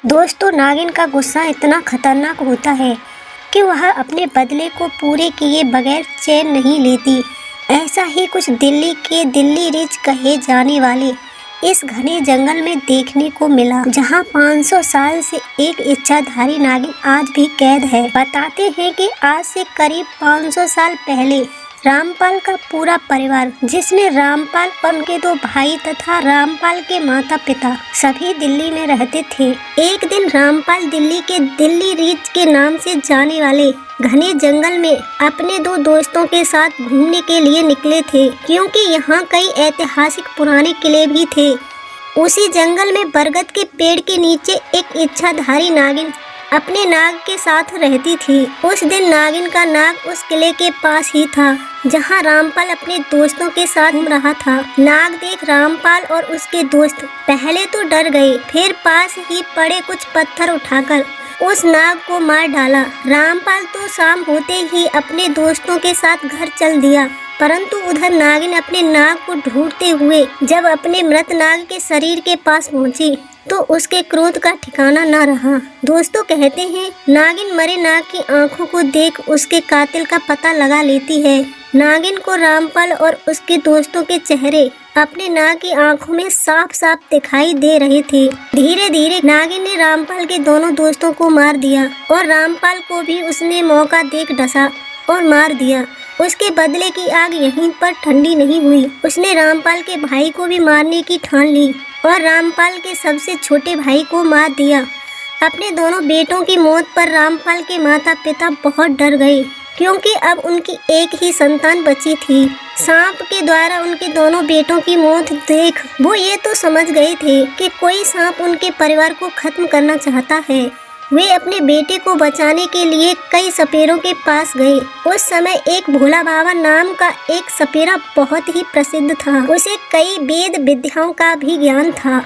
दोस्तों, नागिन का गुस्सा इतना खतरनाक होता है कि वह अपने बदले को पूरे किए बगैर चैन नहीं लेती। ऐसा ही कुछ दिल्ली के दिल्ली रिज कहे जाने वाले इस घने जंगल में देखने को मिला, जहां 500 साल से एक इच्छाधारी नागिन आज भी कैद है। बताते हैं कि आज से करीब 500 साल पहले रामपाल का पूरा परिवार, जिसमें रामपाल और उनके 2 भाई तथा रामपाल के माता पिता सभी दिल्ली में रहते थे। एक दिन रामपाल दिल्ली के दिल्ली रिज के नाम से जाने वाले घने जंगल में अपने 2 दोस्तों के साथ घूमने के लिए निकले थे, क्योंकि यहाँ कई ऐतिहासिक पुराने किले भी थे। उसी जंगल में बरगद के पेड़ के नीचे एक इच्छाधारी नागिन अपने नाग के साथ रहती थी। उस दिन नागिन का नाग उस किले के पास ही था, जहां रामपाल अपने दोस्तों के साथ घूम रहा था। नाग देख रामपाल और उसके दोस्त पहले तो डर गए, फिर पास ही पड़े कुछ पत्थर उठाकर उस नाग को मार डाला। रामपाल तो शाम होते ही अपने दोस्तों के साथ घर चल दिया, परंतु उधर नागिन अपने नाग को ढूंढते हुए जब अपने मृत नाग के शरीर के पास पहुंची तो उसके क्रोध का ठिकाना न रहा। दोस्तों कहते हैं, नागिन मरे नाग की आंखों को देख उसके कातिल का पता लगा लेती है। नागिन को रामपाल और उसके दोस्तों के चेहरे अपने नाग की आंखों में साफ साफ दिखाई दे रहे थे। धीरे धीरे नागिन ने रामपाल के दोनों दोस्तों को मार दिया और रामपाल को भी उसने मौका देख डसा और मार दिया। उसके बदले की आग यहीं पर ठंडी नहीं हुई। उसने रामपाल के भाई को भी मारने की ठान ली और रामपाल के सबसे छोटे भाई को मार दिया। अपने दोनों बेटों की मौत पर रामपाल के माता पिता बहुत डर गए, क्योंकि अब उनकी एक ही संतान बची थी। सांप के द्वारा उनके दोनों बेटों की मौत देख वो ये तो समझ गए थे कि कोई सांप उनके परिवार को खत्म करना चाहता है। वे अपने बेटे को बचाने के लिए कई सपेरों के पास गए। उस समय एक भोला बाबा नाम का एक सपेरा बहुत ही प्रसिद्ध था। उसे कई वेद विद्याओं का भी ज्ञान था।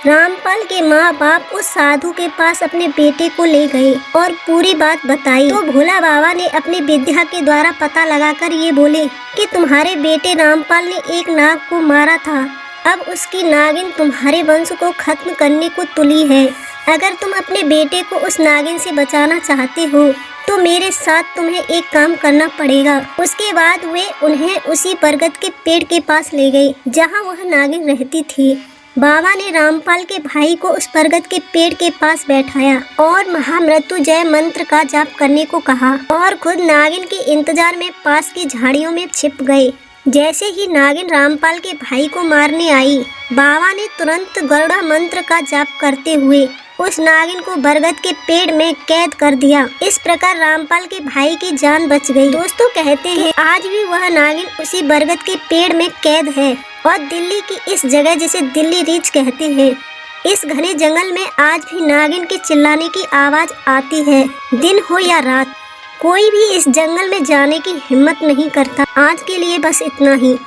रामपाल के माँ बाप उस साधु के पास अपने बेटे को ले गए और पूरी बात बताई तो भोला बाबा ने अपनी विद्या के द्वारा पता लगाकर ये बोले कि तुम्हारे बेटे रामपाल ने एक नाग को मारा था। अब उसकी नागिन तुम्हारे वंश को खत्म करने को तुली है। अगर तुम अपने बेटे को उस नागिन से बचाना चाहते हो तो मेरे साथ तुम्हें एक काम करना पड़ेगा। उसके बाद वे उन्हें उसी बरगद के पेड़ के पास ले गए जहां वह नागिन रहती थी। बाबा ने रामपाल के भाई को उस बरगद के पेड़ के पास बैठाया और महामृत्युंजय मंत्र का जाप करने को कहा और खुद नागिन के इंतजार में पास की झाड़ियों में छिप गए। जैसे ही नागिन रामपाल के भाई को मारने आई, बाबा ने तुरंत गरुड़ा मंत्र का जाप करते हुए उस नागिन को बरगद के पेड़ में कैद कर दिया। इस प्रकार रामपाल के भाई की जान बच गई। दोस्तों कहते हैं, आज भी वह नागिन उसी बरगद के पेड़ में कैद है और दिल्ली की इस जगह जिसे दिल्ली रिज कहते हैं, इस घने जंगल में आज भी नागिन के चिल्लाने की आवाज आती है। दिन हो या रात, कोई भी इस जंगल में जाने की हिम्मत नहीं करता। आज के लिए बस इतना ही।